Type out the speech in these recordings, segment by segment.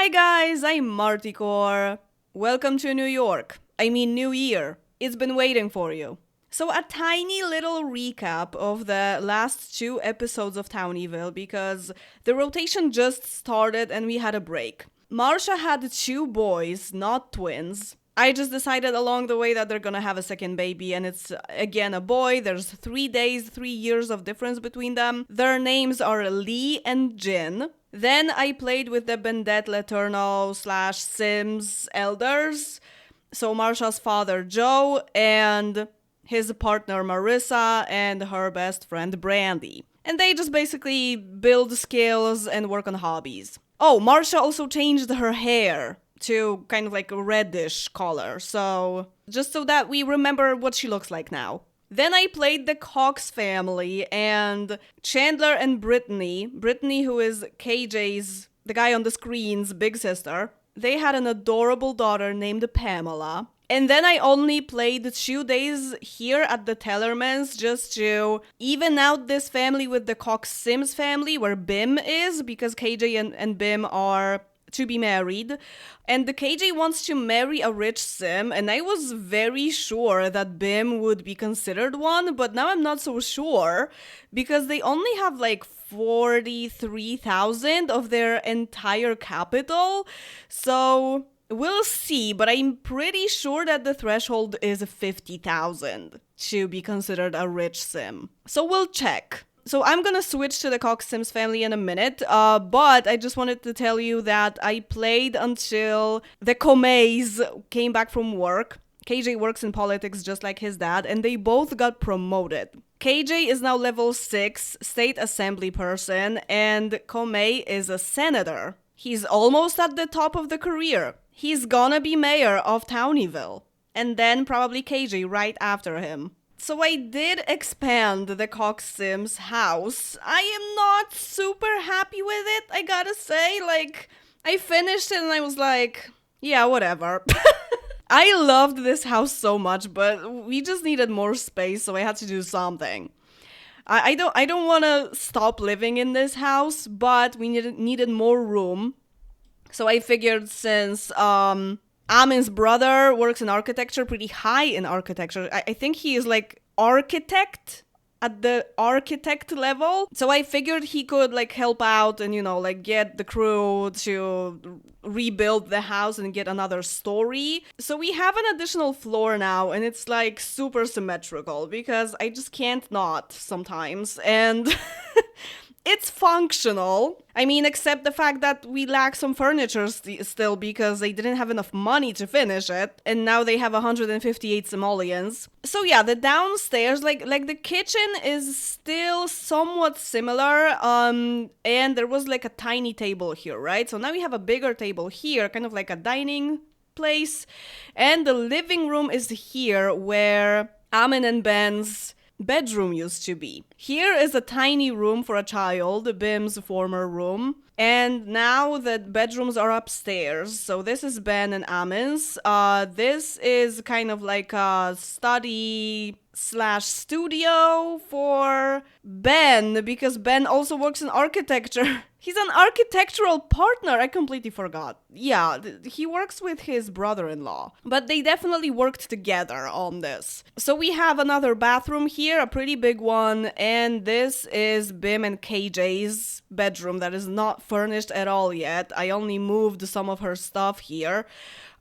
Hi guys, I'm Marticore. Welcome to New York. New Year. It's been waiting for you. So a tiny little recap of the last two episodes of Townieville because the rotation just started and we had a break. Marsha had two boys, not twins. I just decided along the way that they're gonna have a second baby and it's again a boy. There's 3 days, 3 years of difference between them. Their names are Lee and Jin. Then I played with the Bendet Leturno / Sims elders. So Marsha's father Joe and his partner Marissa and her best friend Brandy. And they just basically build skills and work on hobbies. Oh, Marsha also changed her hair to kind of like a reddish color, so just so that we remember what she looks like now. Then I played the Cox family and Chandler and Brittany. Brittany, who is KJ's, the guy on the screen's big sister. They had an adorable daughter named Pamela. And then I only played 2 days here at the Tellermans just to even out this family with the Cox-Sims family where Bim is, because KJ and Bim are to be married. And the KJ wants to marry a rich Sim, and I was very sure that Bim would be considered one, but now I'm not so sure because they only have like 43,000 of their entire capital. So we'll see, but I'm pretty sure that the threshold is 50,000 to be considered a rich Sim. So we'll check. So I'm gonna switch to the Cox-Sims family in a minute, but I just wanted to tell you that I played until the Comays came back from work. KJ works in politics just like his dad, and they both got promoted. KJ is now level 6, state assembly person, and Comey is a senator. He's almost at the top of the career. He's gonna be mayor of Townieville, and then probably KJ right after him. So I did expand the Cox-Sims house. I am not super happy with it, I gotta say. Like, I finished it and I was like, yeah, whatever. I loved this house so much, but we just needed more space, so I had to do something. I don't want to stop living in this house, but we needed more room. So I figured since Amin's brother works in architecture, pretty high in architecture. I think he is like architect at the architect level. So I figured he could like help out and, like get the crew to rebuild the house and get another story. So we have an additional floor now and it's like super symmetrical because I just can't not sometimes. And it's functional. Except the fact that we lack some furniture still because they didn't have enough money to finish it, and now they have 158 simoleons. So yeah, the downstairs, like the kitchen is still somewhat similar, and there was like a tiny table here, right? So now we have a bigger table here, kind of like a dining place, and the living room is here where Amin and Ben's bedroom used to be. Here is a tiny room for a child, Bim's former room, and now the bedrooms are upstairs. So this is Ben and Amin's. This is kind of like a study / studio for Ben, because Ben also works in architecture. He's an architectural partner. I completely forgot. Yeah, he works with his brother-in-law. But they definitely worked together on this. So we have another bathroom here, a pretty big one. And this is Bim and KJ's bedroom that is not furnished at all yet. I only moved some of her stuff here.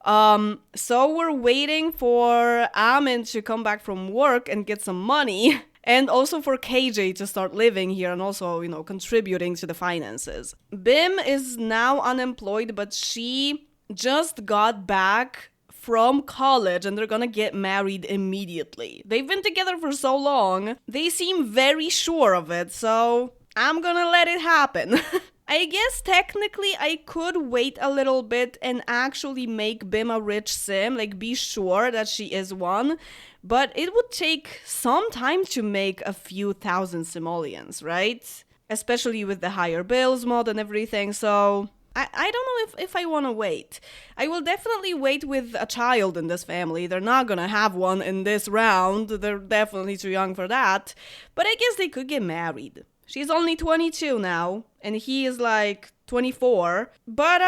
So we're waiting for Amin to come back from work and get some money. And also for KJ to start living here and also, contributing to the finances. Bim is now unemployed, but she just got back from college and they're gonna get married immediately. They've been together for so long. They seem very sure of it, so I'm gonna let it happen. I guess technically I could wait a little bit and actually make Bim a rich Sim, like be sure that she is one. But it would take some time to make a few thousand simoleons, right? Especially with the higher bills mod and everything, so I don't know if I want to wait. I will definitely wait with a child in this family. They're not gonna have one in this round. They're definitely too young for that. But I guess they could get married. She's only 22 now, and he is like 24. But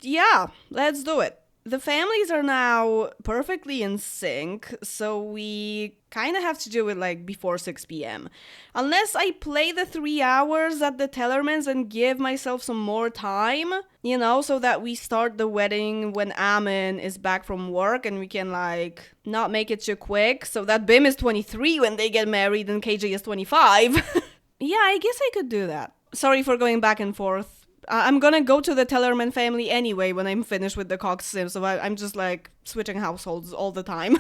yeah, let's do it. The families are now perfectly in sync, so we kind of have to do it like before 6 p.m. Unless I play the 3 hours at the Tellermans and give myself some more time, you know, so that we start the wedding when Amin is back from work and we can like not make it too quick, so that Bim is 23 when they get married and KJ is 25. Yeah, I guess I could do that. Sorry for going back and forth. I'm gonna go to the Tellerman family anyway when I'm finished with the Cox-Sims, so I'm just like switching households all the time.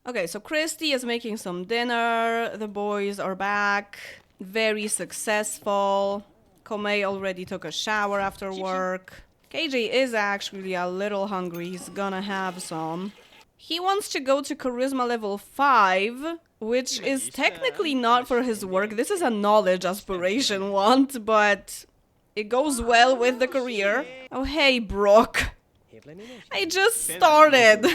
Okay, so Christy is making some dinner. The boys are back. Very successful. Komei already took a shower after work. KJ is actually a little hungry. He's gonna have some. He wants to go to Charisma level 5, which is technically not for his work. This is a knowledge aspiration want, but it goes well with the career. Oh, hey, Brooke. I just started.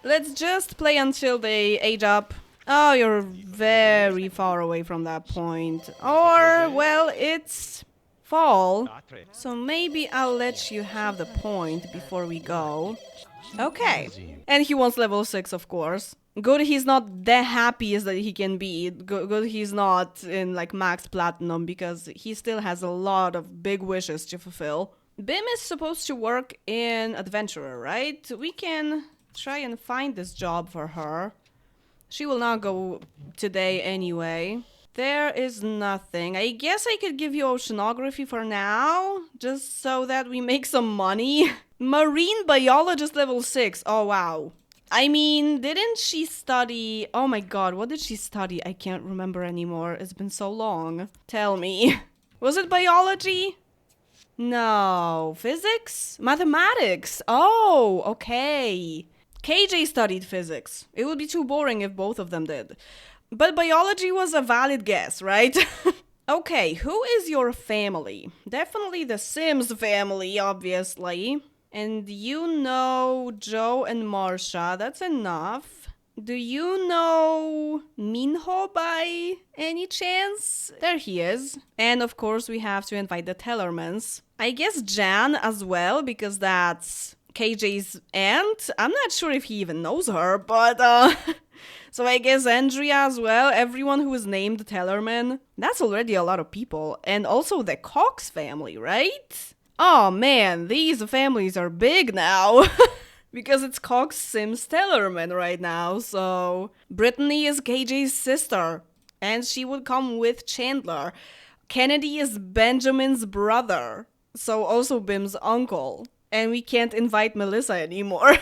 Let's just play until they age up. Oh, you're very far away from that point. Or, well, it's fall. So maybe I'll let you have the point before we go. Okay. And he wants level 6, of course. Good he's not the happiest that he can be. Good he's not in like max platinum, because he still has a lot of big wishes to fulfill. Bim is supposed to work in Adventurer, right? We can try and find this job for her. She will not go today anyway. There is nothing. I guess I could give you oceanography for now, just so that we make some money. Marine biologist level 6. Oh, wow. I mean, didn't she study... Oh my god, what did she study? I can't remember anymore. It's been so long. Tell me. Was it biology? No. Physics? Mathematics? Oh, okay. KJ studied physics. It would be too boring if both of them did. But biology was a valid guess, right? Okay, who is your family? Definitely the Sims family, obviously. And you know Joe and Marsha, that's enough. Do you know Minho by any chance? There he is. And of course we have to invite the Tellermans. I guess Jan as well, because that's KJ's aunt. I'm not sure if he even knows her, but so I guess Andrea as well, everyone who is named Tellerman. That's already a lot of people. And also the Cox family, right? Oh man, these families are big now. Because it's Cox-Sims Tellerman right now, so... Brittany is KJ's sister, and she would come with Chandler. Kennedy is Benjamin's brother, so also Bim's uncle. And we can't invite Melissa anymore.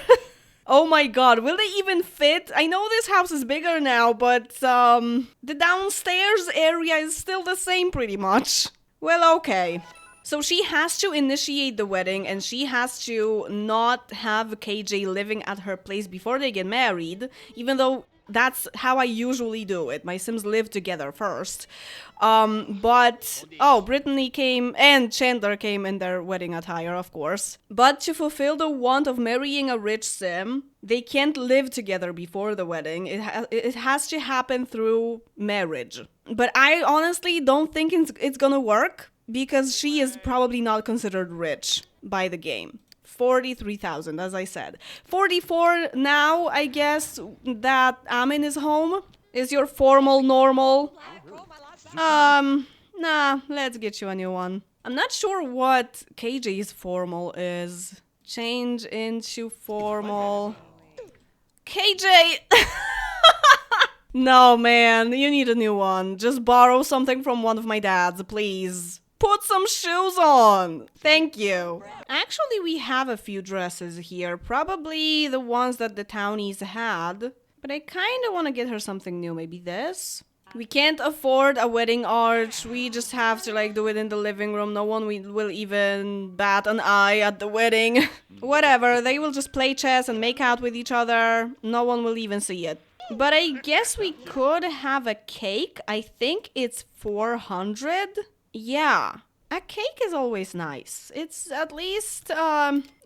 Oh my god, will they even fit? I know this house is bigger now, but the downstairs area is still the same pretty much. Well, okay. So she has to initiate the wedding, and she has to not have KJ living at her place before they get married, even though that's how I usually do it. My Sims live together first. But, oh, Brittany came and Chandler came in their wedding attire, of course. But to fulfill the want of marrying a rich Sim, they can't live together before the wedding. It has to happen through marriage. But I honestly don't think it's gonna work, because she is probably not considered rich by the game. 43,000, as I said. 44 now, I guess, that Amin is home. Is your formal normal? Nah, let's get you a new one. I'm not sure what KJ's formal is. Change into formal. KJ! No, man, you need a new one. Just borrow something from one of my dads, please. Put some shoes on! Thank you. Actually, we have a few dresses here. Probably the ones that the townies had. But I kind of want to get her something new. Maybe this? We can't afford a wedding arch. We just have to, like, do it in the living room. No one will even bat an eye at the wedding. Whatever. They will just play chess and make out with each other. No one will even see it. But I guess we could have a cake. I think it's 400. Yeah, a cake is always nice. It's at least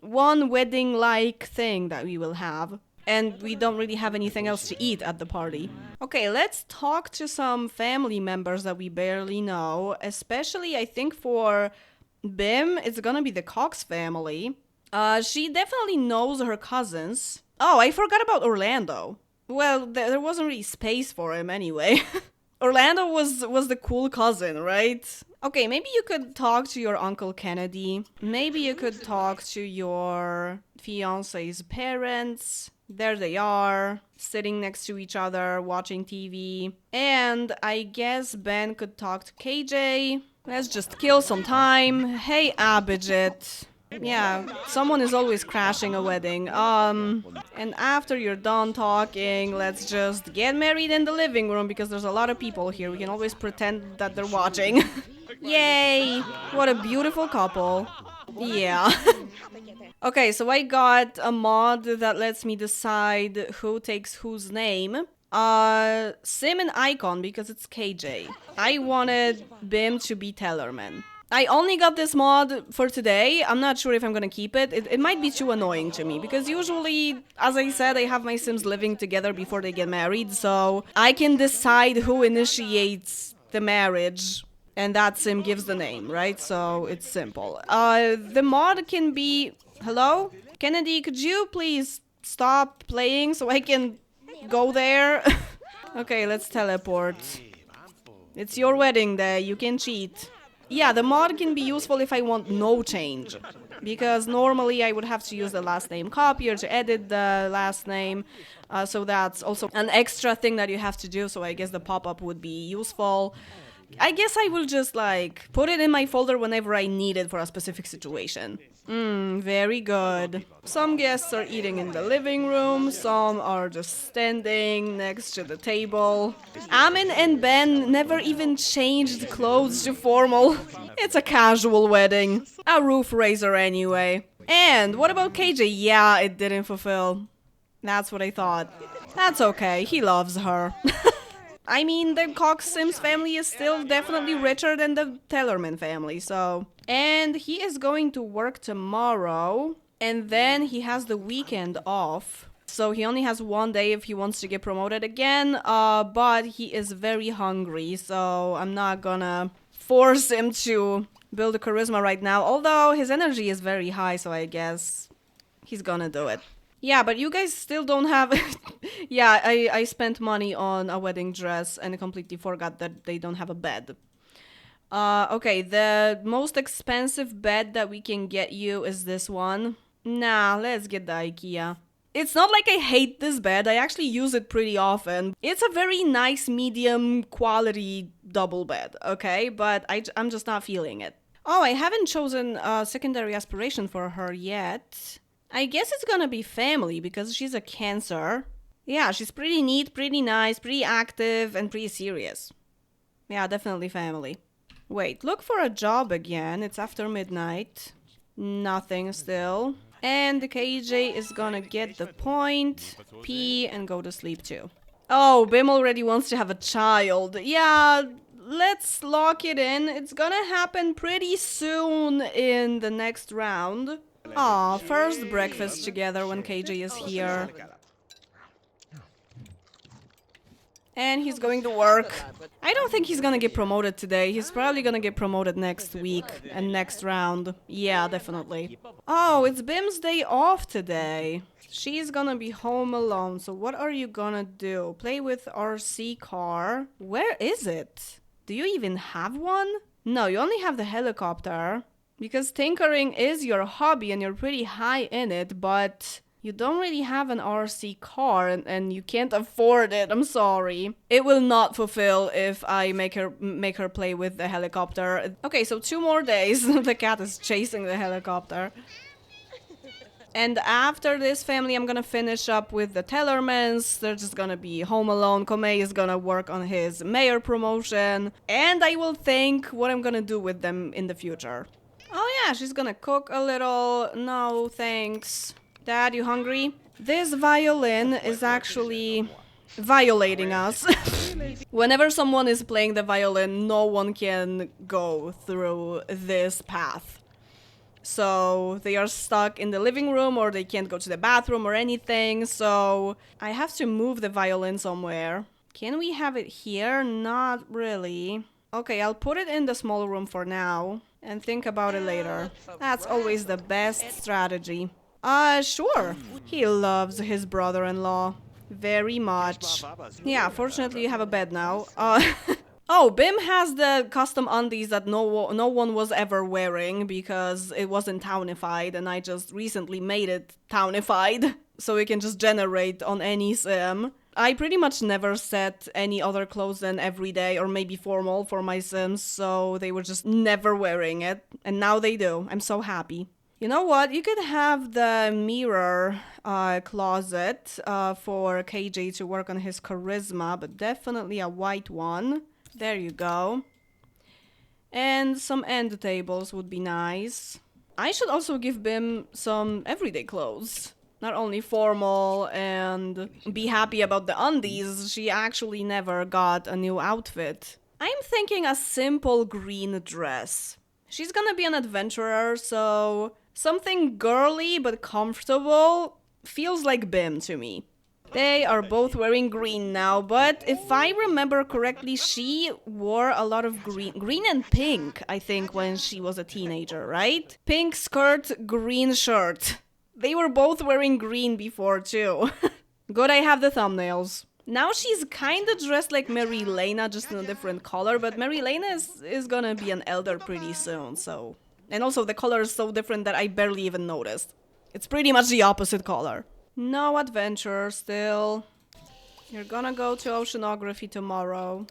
one wedding-like thing that we will have. And we don't really have anything else to eat at the party. Okay, let's talk to some family members that we barely know. Especially, I think for Bim, it's gonna be the Cox family. She definitely knows her cousins. Oh, I forgot about Orlando. Well, there wasn't really space for him anyway. Orlando was the cool cousin, right? Okay, maybe you could talk to your Uncle Kennedy. Maybe you could talk to your fiance's parents. There they are, sitting next to each other, watching TV. And I guess Ben could talk to KJ. Let's just kill some time. Hey, Abhijit. Yeah, someone is always crashing a wedding. And after you're done talking, let's just get married in the living room because there's a lot of people here. We can always pretend that they're watching. Yay! What a beautiful couple. Yeah. Okay, so I got a mod that lets me decide who takes whose name. Sim and Icon because it's KJ. I wanted Bim to be Tellerman. I only got this mod for today. I'm not sure if I'm gonna keep it. It might be too annoying to me because usually, as I said, I have my Sims living together before they get married, so I can decide who initiates the marriage and that Sim gives the name, right? So it's simple. The mod can be... Hello? Kennedy, could you please stop playing so I can go there? Okay, let's teleport. It's your wedding day, you can cheat. Yeah, the mod can be useful if I want no change. Because normally I would have to use the last name copier to edit the last name. So that's also an extra thing that you have to do, so I guess the pop-up would be useful. I guess I will just, like, put it in my folder whenever I need it for a specific situation. Very good. Some guests are eating in the living room, some are just standing next to the table. Amin and Ben never even changed clothes to formal. It's a casual wedding. A roof raiser anyway. And what about KJ? Yeah, it didn't fulfill. That's what I thought. That's okay, he loves her. I mean, the Cox-Sims family is still definitely richer than the Tellerman family, so... And he is going to work tomorrow, and then he has the weekend off. So he only has one day if he wants to get promoted again, but he is very hungry, so I'm not gonna force him to build a charisma right now, although his energy is very high, so I guess he's gonna do it. Yeah, but you guys still don't have... Yeah, I spent money on a wedding dress and completely forgot that they don't have a bed. Okay, the most expensive bed that we can get you is this one. Nah, let's get the IKEA. It's not like I hate this bed, I actually use it pretty often. It's a very nice medium quality double bed, okay? But I'm just not feeling it. Oh, I haven't chosen a secondary aspiration for her yet. I guess it's gonna be family because she's a Cancer. Yeah, she's pretty neat, pretty nice, pretty active, and pretty serious. Yeah, definitely family. Wait, look for a job again. It's after midnight. Nothing still. And the KJ is gonna get the point, pee, and go to sleep too. Oh, Bim already wants to have a child. Yeah, let's lock it in. It's gonna happen pretty soon in the next round. Aw, first breakfast together when KJ is here. And he's going to work. I don't think he's gonna get promoted today. He's probably gonna get promoted next week and next round. Yeah, definitely. Oh, it's Bim's day off today. She's gonna be home alone. So what are you gonna do? Play with RC car? Where is it? Do you even have one? No, you only have the helicopter. Because tinkering is your hobby and you're pretty high in it, but you don't really have an RC car and you can't afford it. I'm sorry. It will not fulfill if I make her play with the helicopter. Okay, so 2 more days. The cat is chasing the helicopter. And after this family, I'm gonna finish up with the Tellermans. They're just gonna be home alone. Komei is gonna work on his mayor promotion. And I will think what I'm gonna do with them in the future. Oh yeah, she's gonna cook a little. No, thanks. Dad, you hungry? This violin is actually violating us. Whenever someone is playing the violin, no one can go through this path. So they are stuck in the living room or they can't go to the bathroom or anything. So I have to move the violin somewhere. Can we have it here? Not really. Okay, I'll put it in the small room for now and think about it later. That's always the best strategy. Sure. He loves his brother-in-law very much. Yeah, fortunately you have a bed now. Oh, Bim has the custom undies that no one was ever wearing because it wasn't townified and I just recently made it townified so it can just generate on any sim. I pretty much never set any other clothes than everyday or maybe formal for my sims, so they were just never wearing it, and now they do. I'm so happy. You know what? You could have the mirror closet for KJ to work on his charisma, but definitely a white one. There you go. And some end tables would be nice. I should also give Bim some everyday clothes. Not only formal and be happy about the undies, she actually never got a new outfit. I'm thinking a simple green dress. She's gonna be an adventurer, so something girly but comfortable feels like Bim to me. They are both wearing green now, but if I remember correctly, she wore a lot of green and pink, I think, when she was a teenager, right? Pink skirt, green shirt. They were both wearing green before, too. Good, I have the thumbnails. Now she's kinda dressed like Mary Lena, just in a different color, but Mary Lena is gonna be an elder pretty soon, so... And also the color is so different that I barely even noticed. It's pretty much the opposite color. No adventure still. You're gonna go to oceanography tomorrow.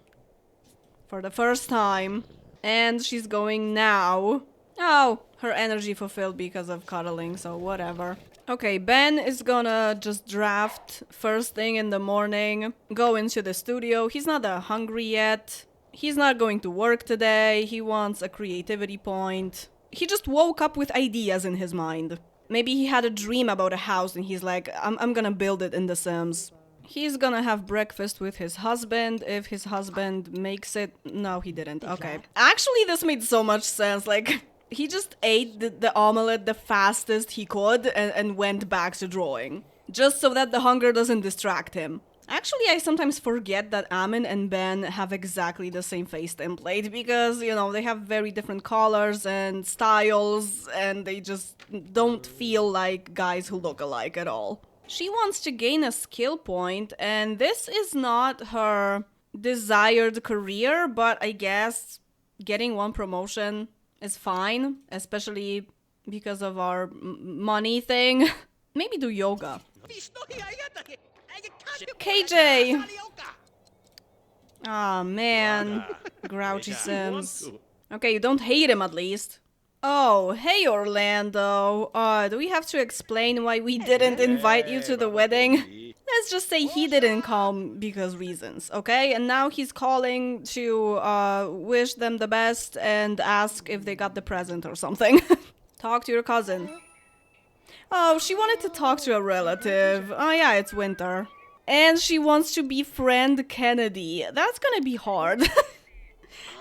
For the first time. And she's going now. Oh, her energy fulfilled because of cuddling, so whatever. Okay, Ben is gonna just draft first thing in the morning. Go into the studio. He's not that hungry yet. He's not going to work today. He wants a creativity point. He just woke up with ideas in his mind. Maybe he had a dream about a house and he's like, I'm gonna build it in The Sims. He's gonna have breakfast with his husband if his husband makes it. No, he didn't. Okay. Actually, this made so much sense. Like, he just ate the omelette the fastest he could and went back to drawing. Just so that the hunger doesn't distract him. Actually, I sometimes forget that Amin and Ben have exactly the same face template because, you know, they have very different colors and styles and they just don't feel like guys who look alike at all. She wants to gain a skill point and this is not her desired career, but I guess getting one promotion is fine, especially because of our money thing. Maybe do yoga. KJ! Aw, man. Grouchy Sims. Okay, you don't hate him at least. Oh, hey Orlando. Do we have to explain why we didn't invite you to the wedding? Let's just say he didn't come because reasons, okay? And now he's calling to wish them the best and ask if they got the present or something. Talk to your cousin. Oh, she wanted to talk to a relative. Oh yeah, it's winter. And she wants to befriend Kennedy. That's gonna be hard.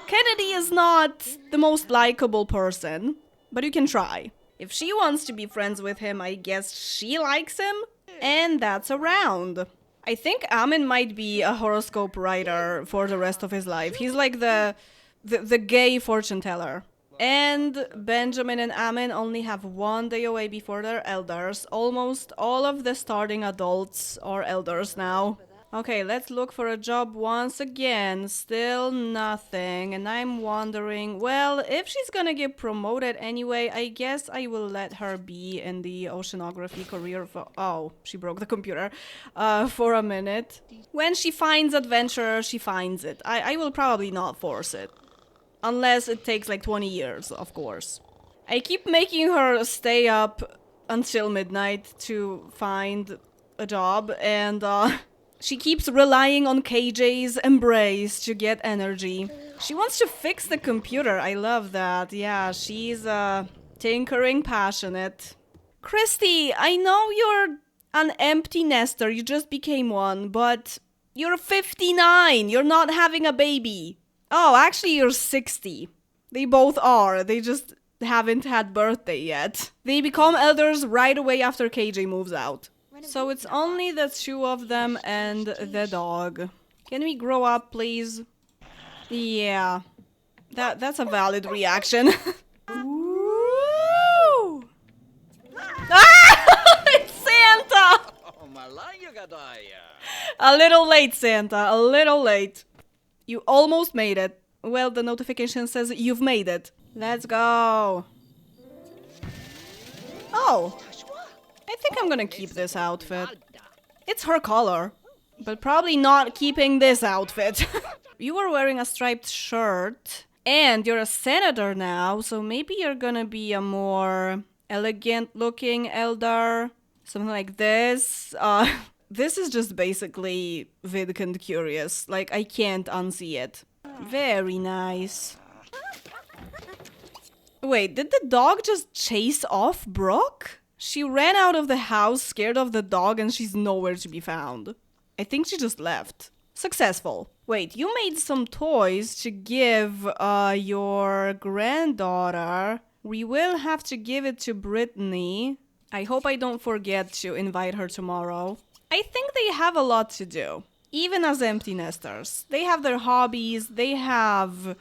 Kennedy is not the most likable person, but you can try. If she wants to be friends with him, I guess she likes him, and that's around. I think Amin might be a horoscope writer for the rest of his life. He's like the gay fortune teller. And Benjamin and Amin only have one day away before they're elders. Almost all of the starting adults are elders now. Okay, let's look for a job once again. Still nothing. And I'm wondering, well, if she's gonna get promoted anyway, I guess I will let her be in the oceanography career for... Oh, she broke the computer. For a minute. When she finds adventure, she finds it. I will probably not force it. Unless it takes like 20 years, of course. I keep making her stay up until midnight to find a job, and she keeps relying on KJ's embrace to get energy. She wants to fix the computer. I love that. Yeah, she's tinkering passionate. Christy, I know you're an empty nester. You just became one, but you're 59. You're not having a baby. Oh, actually, you're 60. They both are. They just haven't had birthday yet. They become elders right away after KJ moves out. So it's only the two of them and the dog. Can we grow up, please? Yeah. That's a valid reaction. Ooh. Ah! It's Santa! A little late, Santa. A little late. You almost made it. Well, the notification says you've made it. Let's go. Oh. I think I'm gonna keep this outfit. It's her color. But probably not keeping this outfit. You were wearing a striped shirt. And you're a senator now, so maybe you're gonna be a more elegant looking elder. Something like this. This is just basically Vidkund Curious. Like, I can't unsee it. Very nice. Wait, did the dog just chase off Brooke? She ran out of the house scared of the dog and she's nowhere to be found. I think she just left. Successful. Wait, you made some toys to give your granddaughter. We will have to give it to Brittany. I hope I don't forget to invite her tomorrow. I think they have a lot to do. Even as empty nesters. They have their hobbies. They have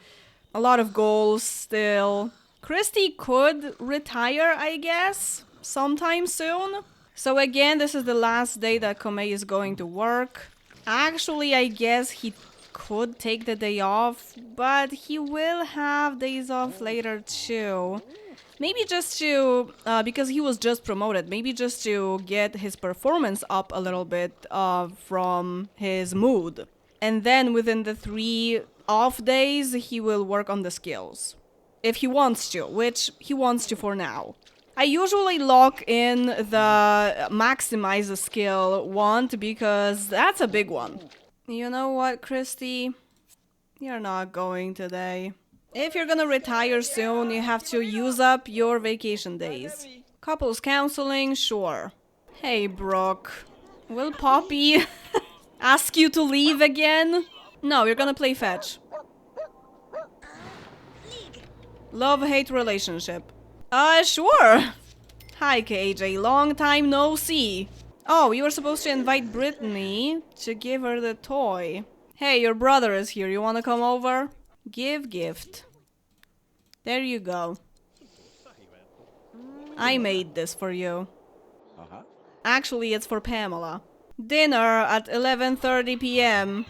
a lot of goals still. Christy could retire, I guess, sometime soon. So again, this is the last day that Komei is going to work. Actually, I guess he could take the day off, but he will have days off later too. Maybe just to, because he was just promoted, maybe just to get his performance up a little bit from his mood. And then within the 3 off days, he will work on the skills. If he wants to, which he wants to for now. I usually lock in the maximize a skill want because that's a big one. You know what, Christy? You're not going today. If you're gonna retire soon, you have to use up your vacation days. Couples counseling, sure. Hey, Brooke. Will Poppy ask you to leave again? No, you're gonna play fetch. Love-hate relationship. Sure. Hi, KJ. Long time no see. Oh, you were supposed to invite Brittany to give her the toy. Hey, your brother is here. You wanna come over? Give gift. There you go. I made this for you. Actually, it's for Pamela. Dinner at 11:30 p.m.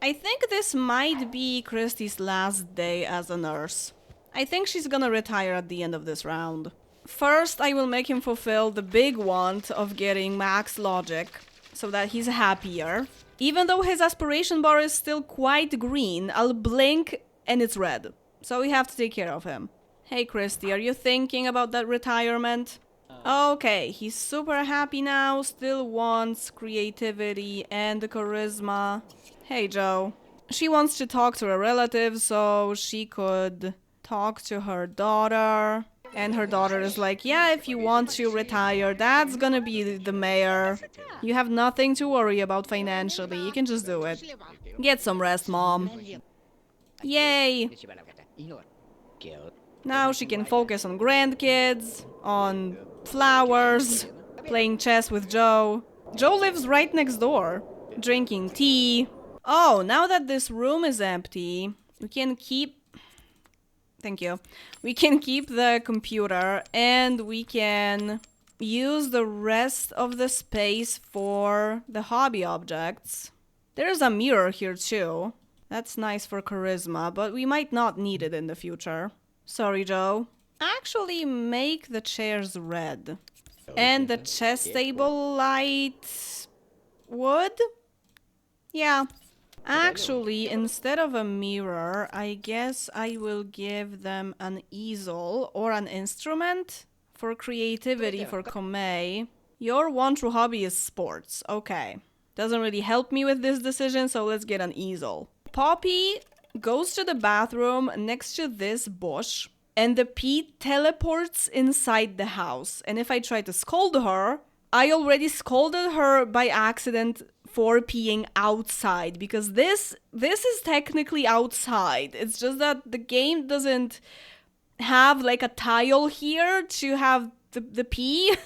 I think this might be Christy's last day as a nurse. I think she's gonna retire at the end of this round. First, I will make him fulfill the big want of getting max logic, so that he's happier. Even though his aspiration bar is still quite green, I'll blink and it's red. So we have to take care of him. Hey Christy, are you thinking about that retirement? Okay, he's super happy now, still wants creativity and charisma. Hey Joe. She wants to talk to a relative, so she could talk to her daughter. And her daughter is like, yeah, if you want to retire, that's gonna be the mayor. You have nothing to worry about financially, you can just do it. Get some rest, Mom. Yay! Now she can focus on grandkids, on flowers, playing chess with Joe. Joe lives right next door, drinking tea. Oh, now that this room is empty, we can keep... Thank you. We can keep the computer and we can use the rest of the space for the hobby objects. There's a mirror here too. That's nice for charisma, but we might not need it in the future. Sorry, Joe. Actually, make the chairs red. And the chess table light... wood? Yeah. Actually, instead of a mirror, I guess I will give them an easel or an instrument for creativity for Komei. Your one true hobby is sports. Okay. Doesn't really help me with this decision, so let's get an easel. Poppy goes to the bathroom next to this bush, and the pea teleports inside the house. And if I try to scold her, I already scolded her by accident for peeing outside, because this is technically outside. It's just that the game doesn't have like a tile here to have the pee.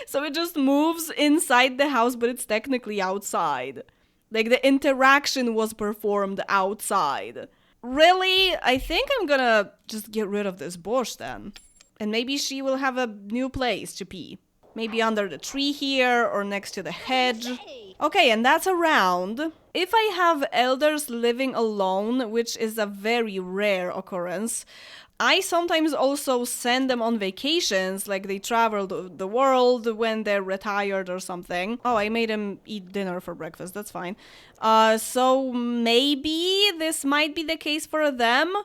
So it just moves inside the house, but it's technically outside. Like the interaction was performed outside. Really? I think I'm gonna just get rid of this bush then. And maybe she will have a new place to pee. Maybe under the tree here or next to the hedge. Okay, and that's around. If I have elders living alone, which is a very rare occurrence, I sometimes also send them on vacations, like they travel the world when they're retired or something. Oh, I made them eat dinner for breakfast, that's fine. So maybe this might be the case for them,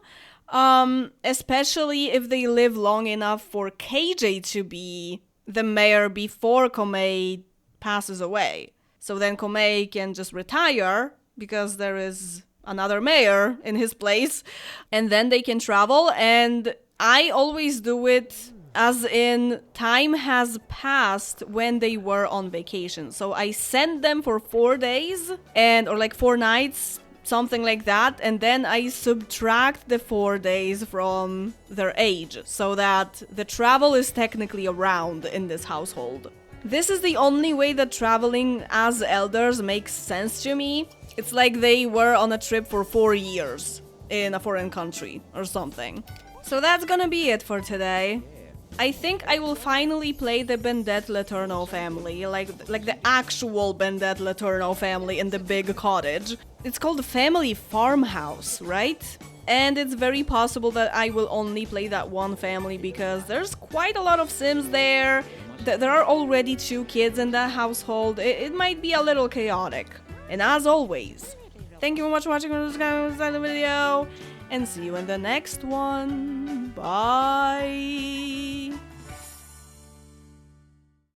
especially if they live long enough for KJ to be the mayor before Komei passes away. So then Komei can just retire because there is another mayor in his place, and then they can travel. And I always do it as in time has passed when they were on vacation. So I send them for 4 days or like 4 nights, something like that, and then I subtract the 4 days from their age so that the travel is technically around in this household. This is the only way that traveling as elders makes sense to me. It's like they were on a trip for 4 years in a foreign country or something. So that's gonna be it for today. I think I will finally play the Bendette Letourneau family, like the actual Bendette Letourneau family in the big cottage. It's called the Family Farmhouse, right? And it's very possible that I will only play that one family because there's quite a lot of Sims there. There are already 2 kids in that household. It might be a little chaotic. And as always, thank you very much for watching the video, and see you in the next one. Bye!